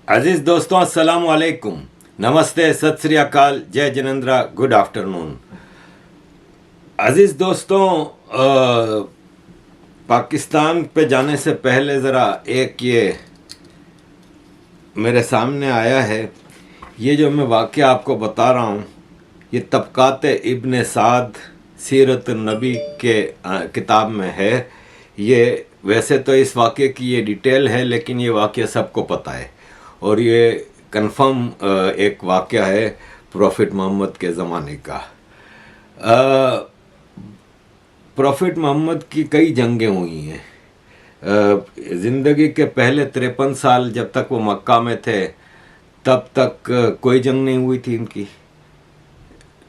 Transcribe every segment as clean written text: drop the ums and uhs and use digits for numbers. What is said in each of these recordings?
अजीज दोस्तों, अस्सलाम वालेकुम, नमस्ते, सत श्री अकाल, जय जिनेंद्रा, गुड आफ्टरनून। अजीज दोस्तों, पाकिस्तान पे जाने से पहले ज़रा एक ये मेरे सामने आया है। ये जो मैं वाक़या आपको बता रहा हूँ, ये तबक़ात इब्न साद सीरत नबी के किताब में है। ये वैसे तो इस वाक़े की ये डिटेल है, लेकिन ये वाक़या सबको पता है और ये कंफर्म एक वाक़या है प्रॉफिट मोहम्मद के ज़माने का। प्रॉफिट मोहम्मद की कई जंगें हुई हैं। ज़िंदगी के पहले 53 साल जब तक वो मक्का में थे तब तक कोई जंग नहीं हुई थी इनकी,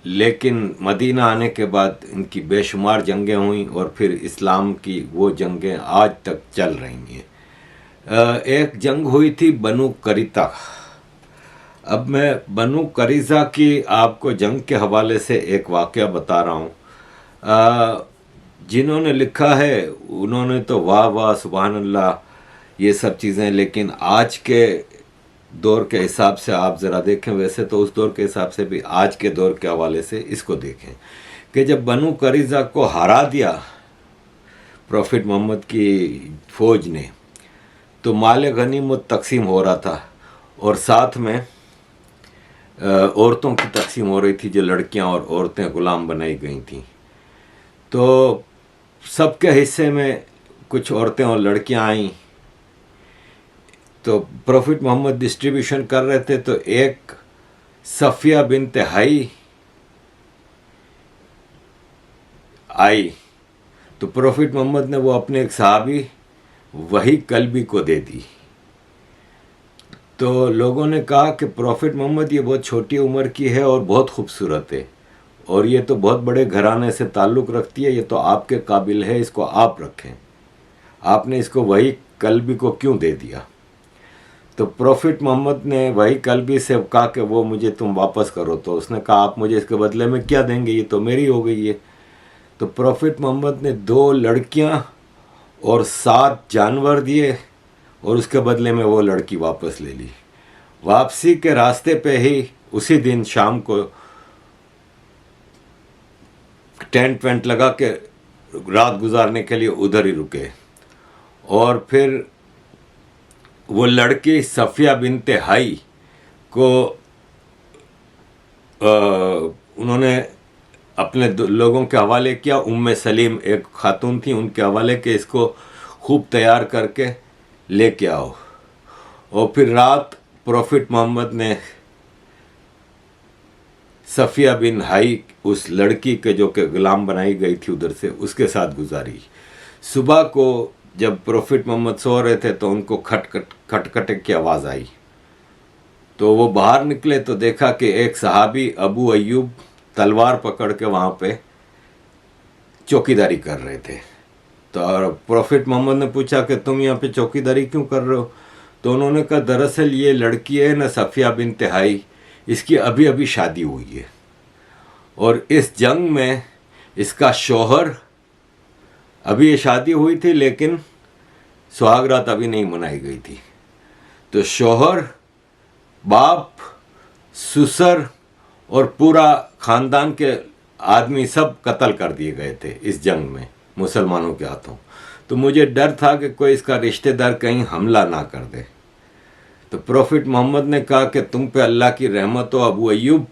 लेकिन मदीना आने के बाद इनकी बेशुमार जंगें हुई और फिर इस्लाम की वो जंगें आज तक चल रही हैं। एक जंग हुई थी बनु करीता। अब मैं बनु करीज़ा की आपको जंग के हवाले से एक वाक़या बता रहा हूँ। जिन्होंने लिखा है उन्होंने तो वाह वाह सुभान अल्लाह ये सब चीज़ें, लेकिन आज के दौर के हिसाब से आप ज़रा देखें, वैसे तो उस दौर के हिसाब से भी आज के दौर के हवाले से इसको देखें कि जब बनु करीज़ा को हरा दिया प्रॉफिट मोहम्मद की फ़ौज ने, तो माल गनीमत तकसीम हो रहा था और साथ में औरतों की तकसीम हो रही थी, जो लड़कियां और औरतें ग़ुलाम बनाई गई थीं। तो सबके हिस्से में कुछ औरतें और लड़कियां आईं, तो प्रॉफिट मोहम्मद डिस्ट्रीब्यूशन कर रहे थे, तो एक सफ़िया बिन्त हई आई, तो प्रॉफिट मोहम्मद ने वो अपने एक सहाबी वही कल्बी को दे दी। तो लोगों ने कहा कि प्रॉफिट मोहम्मद ये बहुत छोटी उम्र की है और बहुत खूबसूरत है और ये तो बहुत बड़े घराने से ताल्लुक़ रखती है, ये तो आपके काबिल है, इसको आप रखें, आपने इसको वही कल्बी को क्यों दे दिया? तो प्रॉफिट मोहम्मद ने वही कल्बी से कहा कि वो मुझे तुम वापस करो। तो उसने कहा आप मुझे इसके बदले में क्या देंगे, ये तो मेरी हो गई है। तो प्रॉफिट मोहम्मद ने 2 लड़कियां और 7 जानवर दिए और उसके बदले में वो लड़की वापस ले ली। वापसी के रास्ते पे ही उसी दिन शाम को टेंट वेंट लगा के रात गुजारने के लिए उधर ही रुके और फिर वो लड़की सफ़िया बिन्त हई को उन्होंने अपने लोगों के हवाले किया। उम्मे सलीम एक खातून थी, उनके हवाले के इसको खूब तैयार करके लेके आओ। और फिर रात प्रॉफिट मोहम्मद ने सफ़िया बिन हई उस लड़की के जो कि ग़ुलाम बनाई गई थी उधर से, उसके साथ गुजारी। सुबह को जब प्रॉफिट मोहम्मद सो रहे थे तो उनको खटखट की आवाज़ आई, तो वो बाहर निकले तो देखा कि एक सहाबी अबू अय्यूब तलवार पकड़ के वहाँ पे चौकीदारी कर रहे थे। तो प्रॉफिट मोहम्मद ने पूछा कि तुम यहाँ पे चौकीदारी क्यों कर रहे हो? तो उन्होंने कहा दरअसल ये लड़की है ना सफ़िया बिन्त हई, इसकी अभी अभी शादी हुई है और इस जंग में इसका शौहर, अभी ये शादी हुई थी लेकिन सुहागरात अभी नहीं मनाई गई थी, तो शौहर, बाप, ससुर और पूरा ख़ानदान के आदमी सब कत्ल कर दिए गए थे इस जंग में मुसलमानों के हाथों। तो मुझे डर था कि कोई इसका रिश्तेदार कहीं हमला ना कर दे। तो प्रॉफिट मोहम्मद ने कहा कि तुम पे अल्लाह की रहमत हो अबू अय्यूब,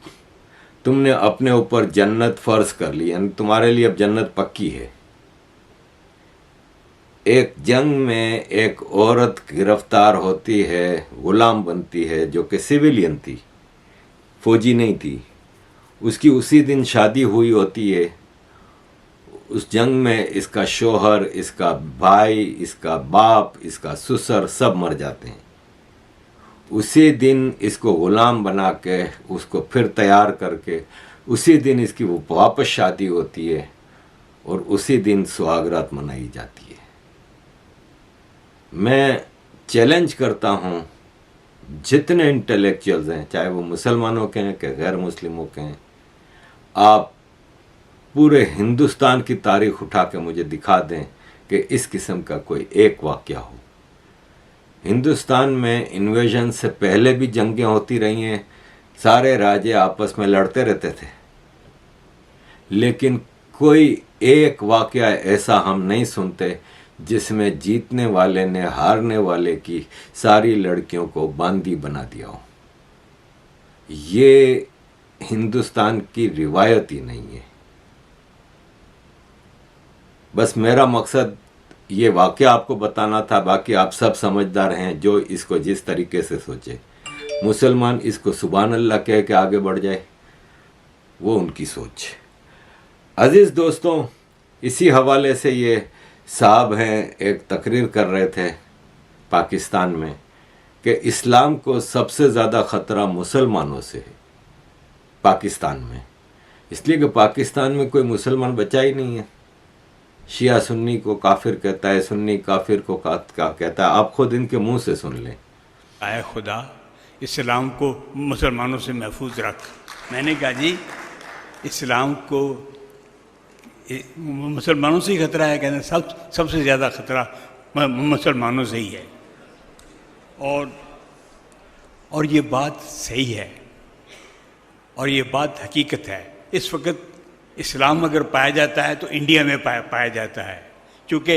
तुमने अपने ऊपर जन्नत फ़र्ज कर ली, यानी तुम्हारे लिए अब जन्नत पक्की है। एक जंग में एक औरत गिरफ्तार होती है, ग़ुलाम बनती है, जो कि सिविलियन थी, फ़ौजी नहीं थी, उसकी उसी दिन शादी हुई होती है। उस जंग में इसका शौहर, इसका भाई, इसका बाप, इसका ससुर सब मर जाते हैं। उसी दिन इसको ग़ुलाम बना के उसको फिर तैयार करके उसी दिन इसकी वो वापस शादी होती है और उसी दिन सुहागरात मनाई जाती है। मैं चैलेंज करता हूँ जितने इंटेलेक्चुअल्स हैं, चाहे वो मुसलमानों के हैं कि गैर मुस्लिमों के हैं, आप पूरे हिंदुस्तान की तारीख उठा के मुझे दिखा दें कि इस किस्म का कोई एक वाक़या हो। हिंदुस्तान में इन्वेजन से पहले भी जंगें होती रही हैं, सारे राजे आपस में लड़ते रहते थे, लेकिन कोई एक वाकया ऐसा हम नहीं सुनते जिसमें जीतने वाले ने हारने वाले की सारी लड़कियों को बांदी बना दिया हो। ये हिंदुस्तान की रिवायत ही नहीं है। बस मेरा मकसद ये वाकया आपको बताना था, बाकी आप सब समझदार हैं जो इसको जिस तरीके से सोचे। मुसलमान इसको सुभान अल्लाह कह के आगे बढ़ जाए, वो उनकी सोच। अजीज़ दोस्तों, इसी हवाले से ये साहब हैं एक तकरीर कर रहे थे पाकिस्तान में कि इस्लाम को सबसे ज़्यादा ख़तरा मुसलमानों से है पाकिस्तान में, इसलिए कि पाकिस्तान में कोई मुसलमान बचा ही नहीं है। शिया सुन्नी को काफिर कहता है, सुन्नी काफिर को क्या कहता है, आप खुद इनके मुंह से सुन लें। आए खुदा इस्लाम को मुसलमानों से महफूज रख। मैंने कहा जी इस्लाम को मुसलमानों से ही खतरा है, कहते हैं सबसे ज़्यादा खतरा मुसलमानों से ही है। और ये बात सही है और ये बात हकीकत है। इस वक्त इस्लाम अगर पाया जाता है तो इंडिया में पाया जाता है, क्योंकि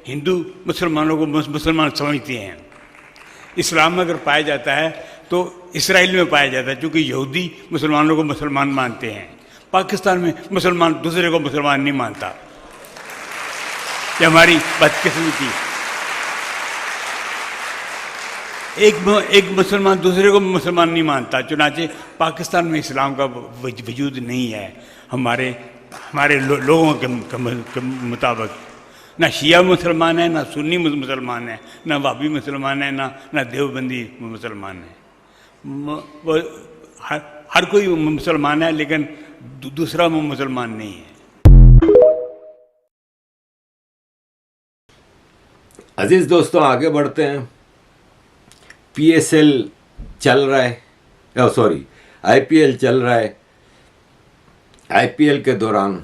हिंदू मुसलमानों को मुसलमान समझते हैं। इस्लाम अगर पाया जाता है तो इसराइल में पाया जाता है, क्योंकि यहूदी मुसलमानों को मुसलमान मानते हैं। पाकिस्तान में मुसलमान दूसरे को मुसलमान नहीं मानता। ये हमारी बदकिस्मती। एक मुसलमान दूसरे को मुसलमान नहीं मानता, चुनाचे पाकिस्तान में इस्लाम का वजूद नहीं है। हमारे लोगों के मुताबिक ना शिया मुसलमान है, ना सुन्नी मुसलमान है, ना वाबी मुसलमान है, ना देवबंदी मुसलमान है। हर कोई मुसलमान है, लेकिन दूसरा मुसलमान नहीं है। अजीज दोस्तों, आगे बढ़ते हैं। पीएसएल चल रहा है, आईपीएल चल रहा है। आईपीएल के दौरान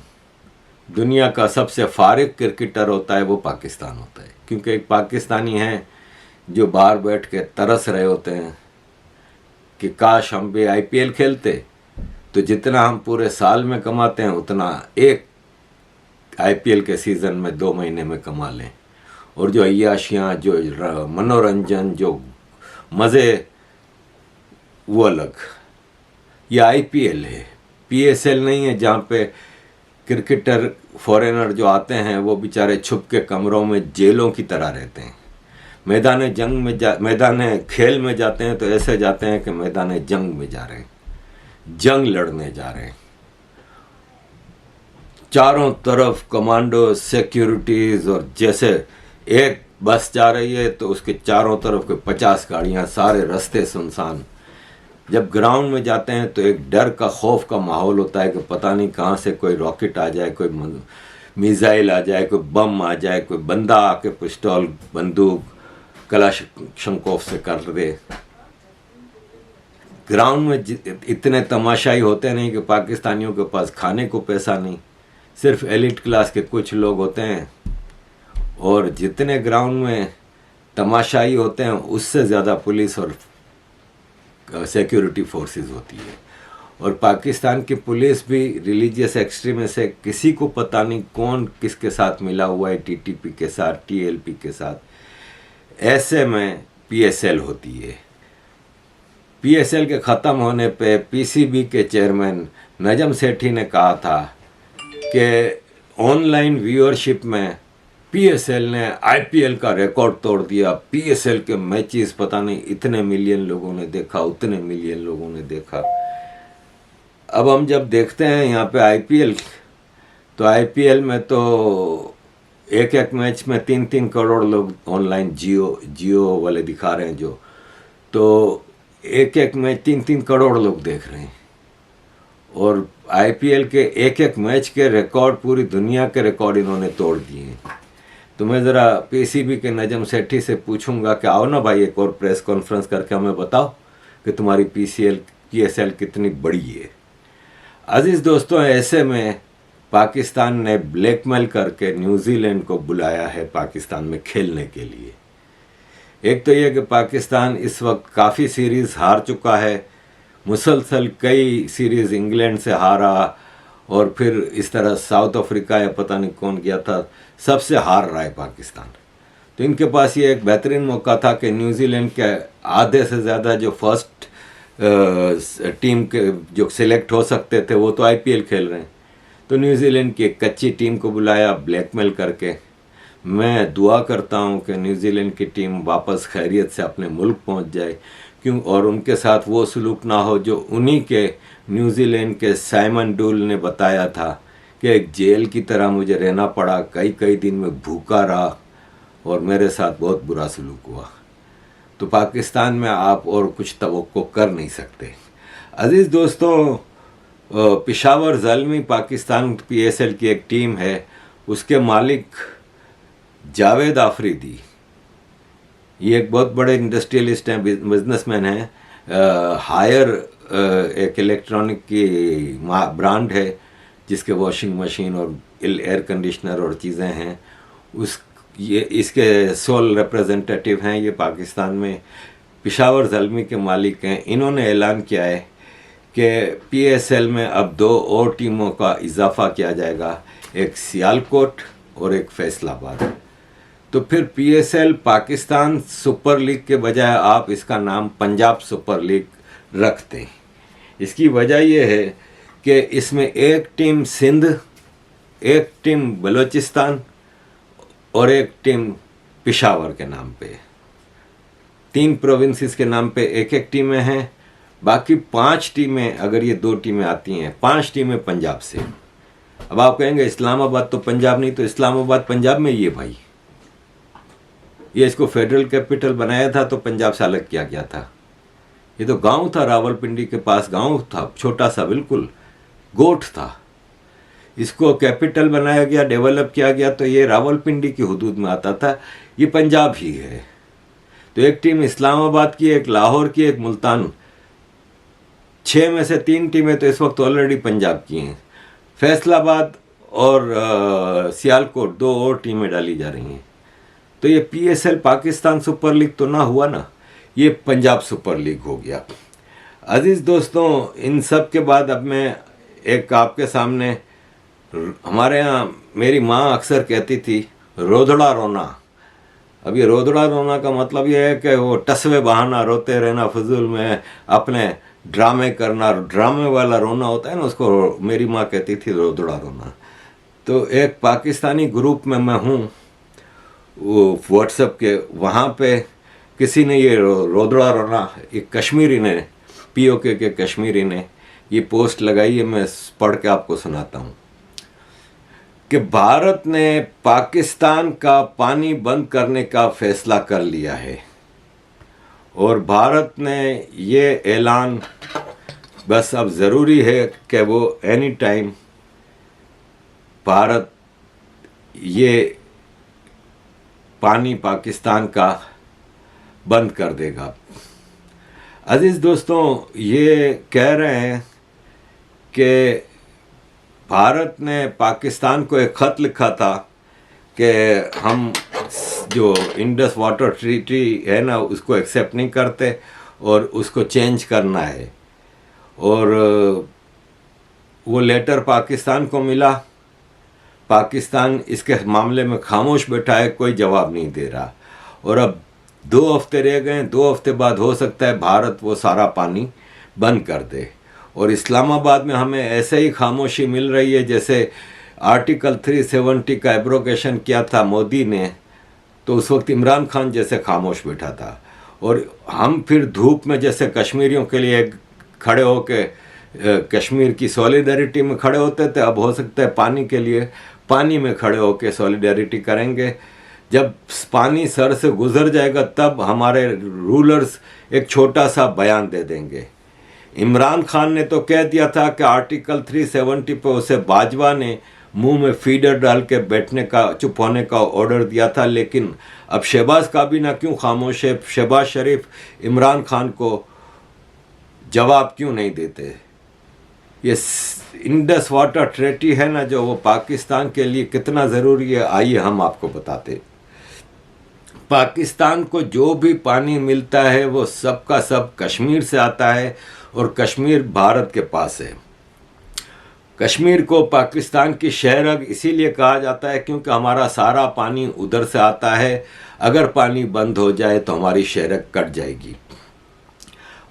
दुनिया का सबसे फारिग क्रिकेटर होता है वो पाकिस्तान होता है, क्योंकि एक पाकिस्तानी हैं जो बाहर बैठ के तरस रहे होते हैं कि काश हम भी आईपीएल खेलते तो जितना हम पूरे साल में कमाते हैं उतना एक आईपीएल के सीज़न में 2 महीने में कमा लें। और जो अय्याशियाँ, जो मनोरंजन, जो मज़े, वो अलग। ये आईपीएल है, पीएसएल नहीं है, जहाँ पे क्रिकेटर फॉरेनर जो आते हैं वो बेचारे छुप के कमरों में जेलों की तरह रहते हैं। मैदान खेल में जाते हैं तो ऐसे जाते हैं कि मैदान जंग में जा रहे हैं, जंग लड़ने जा रहे हैं। चारों तरफ कमांडो, सिक्योरिटीज, और जैसे एक बस जा रही है तो उसके चारों तरफ के 50 गाड़ियां, सारे रास्ते सुनसान। जब ग्राउंड में जाते हैं तो एक डर का, खौफ का माहौल होता है कि पता नहीं कहाँ से कोई रॉकेट आ जाए, कोई मिसाइल आ जाए, कोई बम आ जाए, कोई बंदा आके पिस्टल, बंदूक, कलाशंकोव से कर दे। ग्राउंड में इतने तमाशाई होते नहीं कि पाकिस्तानियों के पास खाने को पैसा नहीं, सिर्फ एलिट क्लास के कुछ लोग होते हैं। और जितने ग्राउंड में तमाशाई होते हैं उससे ज़्यादा पुलिस और सिक्योरिटी फोर्सेस होती है। और पाकिस्तान की पुलिस भी रिलीजियस एक्सट्रीमिस्ट है, किसी को पता नहीं कौन किसके साथ मिला हुआ है, टीटीपी के साथ, टीएलपी के साथ। ऐसे में पीएसएल होती है। पीएसएल के ख़त्म होने पे पीसीबी के चेयरमैन नजम सेठी ने कहा था कि ऑनलाइन व्यूअरशिप में पीएसएल ने आईपीएल का रिकॉर्ड तोड़ दिया। पीएसएल के मैचेस पता नहीं इतने मिलियन लोगों ने देखा, उतने मिलियन लोगों ने देखा। अब हम जब देखते हैं यहाँ पे आईपीएल, तो आईपीएल में तो एक एक मैच में 3-3 करोड़ लोग ऑनलाइन जियो वाले दिखा रहे हैं जो, तो एक एक मैच 3-3 करोड़ लोग देख रहे हैं। और आईपीएल के एक एक मैच के रिकॉर्ड, पूरी दुनिया के रिकॉर्ड इन्होंने तोड़ दिए हैं। तो मैं ज़रा पीसीबी के नजम सेठी से पूछूंगा कि आओ ना भाई, एक और प्रेस कॉन्फ्रेंस करके हमें बताओ कि तुम्हारी पीएसएल कितनी बड़ी है। अजीज़ दोस्तों, ऐसे में पाकिस्तान ने ब्लैकमेल करके न्यूजीलैंड को बुलाया है पाकिस्तान में खेलने के लिए। एक तो ये कि पाकिस्तान इस वक्त काफ़ी सीरीज़ हार चुका है, मुसलसल कई सीरीज़ इंग्लैंड से हारा और फिर इस तरह साउथ अफ्रीका या पता नहीं कौन गया था, सबसे हार रहा है पाकिस्तान। तो इनके पास ये एक बेहतरीन मौका था कि न्यूजीलैंड के आधे से ज़्यादा जो फर्स्ट टीम के जो सिलेक्ट हो सकते थे वो तो आईपीएल खेल रहे हैं, तो न्यूजीलैंड की एक कच्ची टीम को बुलाया ब्लैकमेल करके। मैं दुआ करता हूं कि न्यूजीलैंड की टीम वापस खैरियत से अपने मुल्क पहुंच जाए, क्यों और उनके साथ वो सलूक ना हो जो उन्हीं के न्यूजीलैंड के साइमन डूल ने बताया था कि एक जेल की तरह मुझे रहना पड़ा, कई कई दिन में भूखा रहा और मेरे साथ बहुत बुरा सलूक हुआ। तो पाकिस्तान में आप और कुछ तवक्को कर नहीं सकते। अजीज़ दोस्तों, पेशावर ज़ल्मी पाकिस्तान पीएसएल की एक टीम है, उसके मालिक जावेद आफरीदी, ये एक बहुत बड़े इंडस्ट्रियलिस्ट हैं, बिजनेसमैन हैं। हायर एक इलेक्ट्रॉनिक की ब्रांड है जिसके वॉशिंग मशीन और एयर कंडीशनर और चीज़ें हैं, ये इसके सोल रिप्रेजेंटेटिव हैं ये पाकिस्तान में। पेशावर ज़ल्मी के मालिक हैं। इन्होंने ऐलान किया है कि पीएसएल में अब 2 और टीमों का इजाफा किया जाएगा, एक सियालकोट और एक फैसलाबाद। तो फिर पीएसएल पाकिस्तान सुपर लीग के बजाय आप इसका नाम पंजाब सुपर लीग रखते हैं। इसकी वजह यह है कि इसमें एक टीम सिंध, एक टीम बलूचिस्तान और एक टीम पेशावर के नाम पे, 3 प्रोविंसेस के नाम पे एक एक टीमें हैं। बाकी 5 टीमें, अगर ये 2 टीमें आती हैं, 5 टीमें पंजाब से। अब आप कहेंगे इस्लामाबाद तो पंजाब नहीं, तो इस्लामाबाद पंजाब में ही है भाई। ये इसको फेडरल कैपिटल बनाया था तो पंजाब से अलग किया गया था। ये तो गांव था, रावलपिंडी के पास गांव था, छोटा सा बिल्कुल गोठ था। इसको कैपिटल बनाया गया, डेवलप किया गया, तो ये रावलपिंडी की हुदूद में आता था। ये पंजाब ही है। तो एक टीम इस्लामाबाद की, एक लाहौर की, एक मुल्तान, 6 में से 3 टीमें तो इस वक्त ऑलरेडी पंजाब की हैं। फैसलाबाद और सियालकोट 2 और टीमें डाली जा रही हैं। तो ये पीएसएल पाकिस्तान सुपर लीग तो ना हुआ ना, ये पंजाब सुपर लीग हो गया। अजीज़ दोस्तों, इन सब के बाद अब मैं एक आपके सामने, हमारे यहाँ मेरी माँ अक्सर कहती थी रोदड़ा रोना। अब ये रोदड़ा रोना का मतलब ये है कि वो टसवे बहाना, रोते रहना फजूल में, अपने ड्रामे करना, ड्रामे वाला रोना होता है ना, उसको मेरी माँ कहती थी रोदड़ा रोना। तो एक पाकिस्तानी ग्रुप में मैं हूँ, वो व्हाट्सएप के, वहाँ पे किसी ने ये रोदड़ा रोना, एक कश्मीरी ने, पीओके के कश्मीरी ने ये पोस्ट लगाई है। मैं पढ़ के आपको सुनाता हूँ कि भारत ने पाकिस्तान का पानी बंद करने का फैसला कर लिया है और भारत ने ये ऐलान, बस अब ज़रूरी है कि वो एनी टाइम भारत ये पानी पाकिस्तान का बंद कर देगा। अजीज़ दोस्तों, ये कह रहे हैं कि भारत ने पाकिस्तान को एक ख़त लिखा था कि हम जो इंडस वाटर ट्रीटी है ना, उसको एक्सेप्ट नहीं करते और उसको चेंज करना है। और वो लेटर पाकिस्तान को मिला। पाकिस्तान इसके मामले में खामोश बैठा है, कोई जवाब नहीं दे रहा। और अब 2 हफ्ते रह गए, 2 हफ्ते बाद हो सकता है भारत वो सारा पानी बंद कर दे। और इस्लामाबाद में हमें ऐसे ही खामोशी मिल रही है जैसे आर्टिकल 370 का एब्रोगेशन किया था मोदी ने, तो उस वक्त इमरान खान जैसे खामोश बैठा था। और हम फिर धूप में जैसे कश्मीरियों के लिए खड़े होके कश्मीर की सॉलिडरिटी में खड़े होते थे, अब हो सकता है पानी के लिए पानी में खड़े होके सॉलिडरिटी करेंगे। जब पानी सर से गुजर जाएगा तब हमारे रूलर्स एक छोटा सा बयान दे देंगे। इमरान खान ने तो कह दिया था कि आर्टिकल 370 पे उसे बाजवा ने मुंह में फीडर डाल के बैठने का, चुप होने का ऑर्डर दिया था, लेकिन अब शहबाज काबीना क्यों खामोश है? शहबाज शरीफ इमरान खान को जवाब क्यों नहीं देते? ये इंडस वाटर ट्रीटी है ना, जो वो पाकिस्तान के लिए कितना ज़रूरी है, आइए हम आपको बताते। पाकिस्तान को जो भी पानी मिलता है वो सब का सब कश्मीर से आता है और कश्मीर भारत के पास है। कश्मीर को पाकिस्तान की शहरग इसीलिए कहा जाता है क्योंकि हमारा सारा पानी उधर से आता है। अगर पानी बंद हो जाए तो हमारी शहरग कट जाएगी।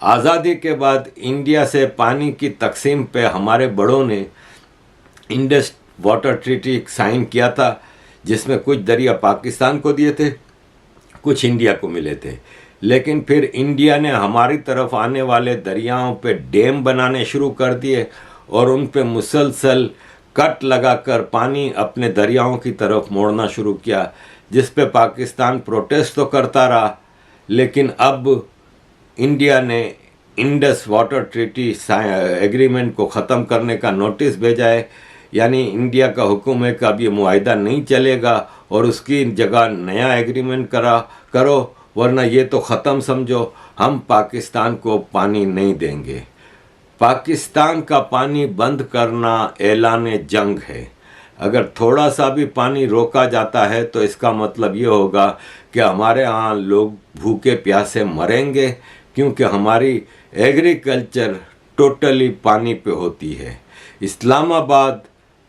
आज़ादी के बाद इंडिया से पानी की तकसीम पे हमारे बड़ों ने इंडस वाटर ट्रीटी साइन किया था, जिसमें कुछ दरिया पाकिस्तान को दिए थे, कुछ इंडिया को मिले थे। लेकिन फिर इंडिया ने हमारी तरफ आने वाले दरियाओं पे डैम बनाने शुरू कर दिए और उन पे मुसलसल कट लगाकर पानी अपने दरियाओं की तरफ मोड़ना शुरू किया, जिस पे पाकिस्तान प्रोटेस्ट तो करता रहा। लेकिन अब इंडिया ने इंडस वाटर ट्रीटी एग्रीमेंट को ख़त्म करने का नोटिस भेजा है। यानी इंडिया का हुक्म है कि अब ये मुआहिदा नहीं चलेगा और उसकी जगह नया एग्रीमेंट करो, वरना ये तो ख़त्म समझो, हम पाकिस्तान को पानी नहीं देंगे। पाकिस्तान का पानी बंद करना ऐलान जंग है। अगर थोड़ा सा भी पानी रोका जाता है तो इसका मतलब ये होगा कि हमारे यहाँ लोग भूखे प्यासे मरेंगे, क्योंकि हमारी एग्रीकल्चर टोटली पानी पे होती है। इस्लामाबाद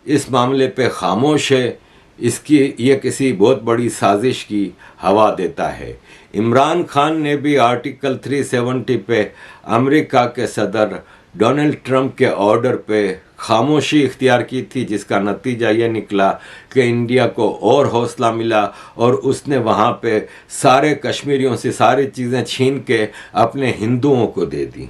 इस मामले पे खामोश है। ये किसी बहुत बड़ी साजिश की हवा देता है। इमरान खान ने भी आर्टिकल 370 पे अमेरिका के सदर डोनाल्ड ट्रंप के ऑर्डर पे खामोशी इख्तियार की थी, जिसका नतीजा ये निकला कि इंडिया को और हौसला मिला और उसने वहाँ पे सारे कश्मीरियों से सारी चीज़ें छीन के अपने हिंदुओं को दे दी।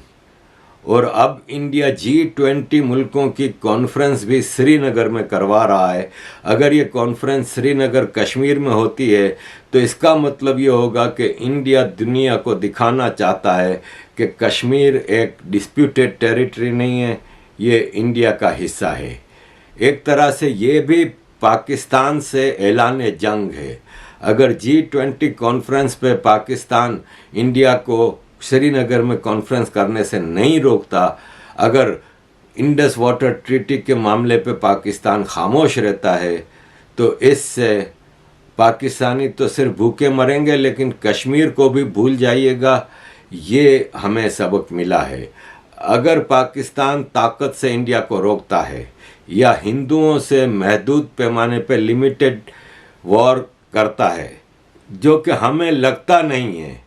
और अब इंडिया G20 मुल्कों की कॉन्फ्रेंस भी श्रीनगर में करवा रहा है। अगर ये कॉन्फ्रेंस श्रीनगर कश्मीर में होती है तो इसका मतलब ये होगा कि इंडिया दुनिया को दिखाना चाहता है कि कश्मीर एक डिस्प्यूटेड टेरिटरी नहीं है, ये इंडिया का हिस्सा है। एक तरह से ये भी पाकिस्तान से ऐलान जंग है। अगर G20 कॉन्फ्रेंस पे पाकिस्तान इंडिया को श्रीनगर में कॉन्फ्रेंस करने से नहीं रोकता, अगर इंडस वाटर ट्रीटी के मामले पे पाकिस्तान खामोश रहता है, तो इससे पाकिस्तानी तो सिर्फ भूखे मरेंगे लेकिन कश्मीर को भी भूल जाइएगा। ये हमें सबक मिला है। अगर पाकिस्तान ताकत से इंडिया को रोकता है या हिंदुओं से महदूद पैमाने पे लिमिटेड वॉर करता है, जो कि हमें लगता नहीं है,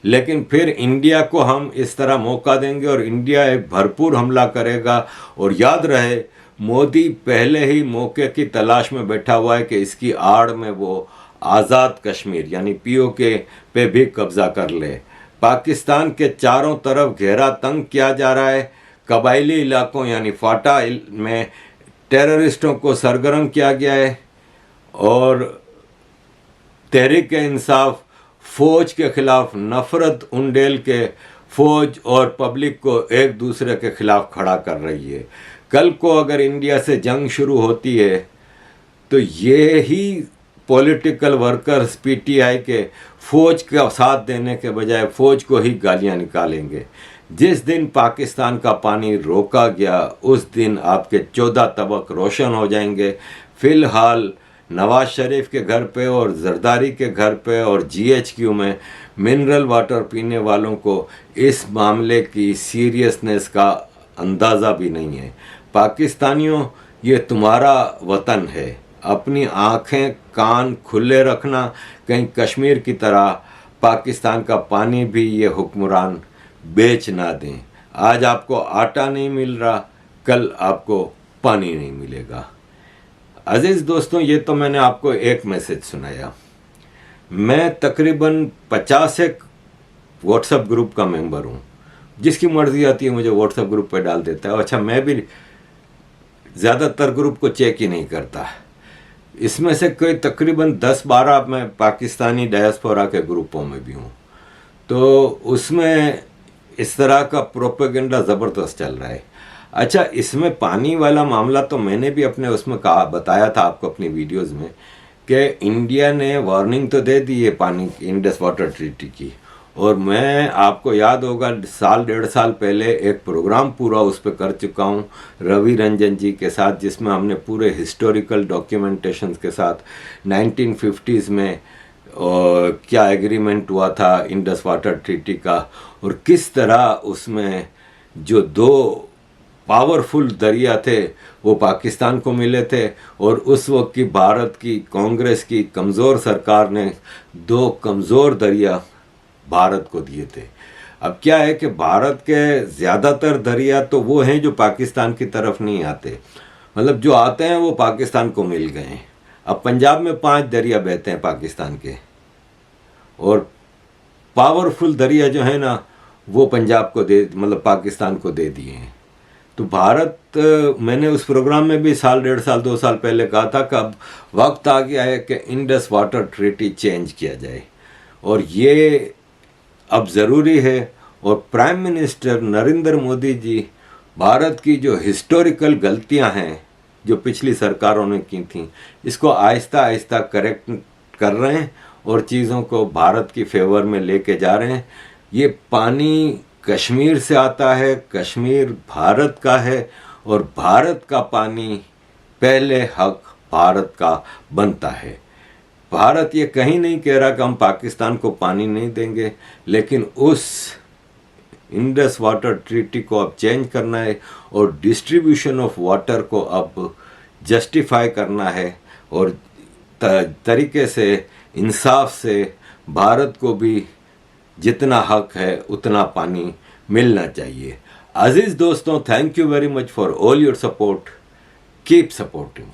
लेकिन फिर इंडिया को हम इस तरह मौका देंगे और इंडिया एक भरपूर हमला करेगा। और याद रहे, मोदी पहले ही मौके की तलाश में बैठा हुआ है कि इसकी आड़ में वो आज़ाद कश्मीर यानी POK पे भी कब्जा कर ले। पाकिस्तान के चारों तरफ घेरा तंग किया जा रहा है। कबायली इलाकों यानी फाटा में टेररिस्टों को सरगर्म किया गया है और तहरीक इंसाफ फौज के खिलाफ नफरत उंडेल के फौज और पब्लिक को एक दूसरे के खिलाफ खड़ा कर रही है। कल को अगर इंडिया से जंग शुरू होती है तो ये ही पॉलिटिकल वर्कर्स PTI के फौज का साथ देने के बजाय फौज को ही गालियां निकालेंगे। जिस दिन पाकिस्तान का पानी रोका गया उस दिन आपके 14 तबक रोशन हो जाएंगे। फिलहाल नवाज शरीफ के घर पे और जरदारी के घर पे और GHQ में मिनरल वाटर पीने वालों को इस मामले की सीरियसनेस का अंदाज़ा भी नहीं है। पाकिस्तानियों, ये तुम्हारा वतन है। अपनी आँखें कान खुले रखना, कहीं कश्मीर की तरह पाकिस्तान का पानी भी ये हुक्मरान बेच ना दें। आज आपको आटा नहीं मिल रहा, कल आपको पानी नहीं मिलेगा। अजीज़ दोस्तों, ये तो मैंने आपको एक मैसेज सुनाया। मैं तकरीबन 50 एक व्हाट्सएप ग्रुप का मेंबर हूँ। जिसकी मर्ज़ी आती है मुझे व्हाट्सएप ग्रुप पे डाल देता है। अच्छा, मैं भी ज़्यादातर ग्रुप को चेक ही नहीं करता। इसमें से कोई तकरीबन 10-12 मैं पाकिस्तानी डायस्पोरा के ग्रुपों में भी हूँ, तो उसमें इस तरह का प्रोपेगेंडा ज़बरदस्त चल रहा है। अच्छा, इसमें पानी वाला मामला तो मैंने भी अपने उसमें बताया था आपको अपनी वीडियोस में कि इंडिया ने वार्निंग तो दे दी है पानी इंडस वाटर ट्रीटी की, और मैं आपको याद होगा 1.5 साल पहले एक प्रोग्राम पूरा उस पर कर चुका हूँ रवि रंजन जी के साथ, जिसमें हमने पूरे हिस्टोरिकल डॉक्यूमेंटेशन के साथ 1950s में और क्या एग्रीमेंट हुआ था इंडस वाटर ट्रीटी का, और किस तरह उसमें जो दो पावरफुल दरिया थे वो पाकिस्तान को मिले थे, और उस वक्त की भारत की कांग्रेस की कमज़ोर सरकार ने दो कमज़ोर दरिया भारत को दिए थे। अब क्या है कि भारत के ज़्यादातर दरिया तो वो हैं जो पाकिस्तान की तरफ नहीं आते, मतलब जो आते हैं वो पाकिस्तान को मिल गए हैं। अब पंजाब में 5 दरिया बहते हैं पाकिस्तान के, और पावरफुल दरिया जो है ना वो पंजाब को दे, मतलब पाकिस्तान को दे दिए हैं। तो भारत, मैंने उस प्रोग्राम में भी साल 1.5 साल 2 साल पहले कहा था कि अब वक्त आ गया है कि इंडस वाटर ट्रीटी चेंज किया जाए, और ये अब ज़रूरी है। और प्राइम मिनिस्टर नरेंद्र मोदी जी भारत की जो हिस्टोरिकल गलतियां हैं जो पिछली सरकारों ने की थी, इसको आहिस्ता आहिस्ता करेक्ट कर रहे हैं और चीज़ों को भारत की फेवर में लेके जा रहे हैं। ये पानी कश्मीर से आता है, कश्मीर भारत का है, और भारत का पानी पहले हक भारत का बनता है। भारत ये कहीं नहीं कह रहा कि हम पाकिस्तान को पानी नहीं देंगे, लेकिन उस इंडस वाटर ट्रीटी को अब चेंज करना है और डिस्ट्रीब्यूशन ऑफ वाटर को अब जस्टिफाई करना है, और तरीके से इंसाफ से भारत को भी जितना हक है उतना पानी मिलना चाहिए। अजीज दोस्तों, thank you very much for all your support. Keep supporting.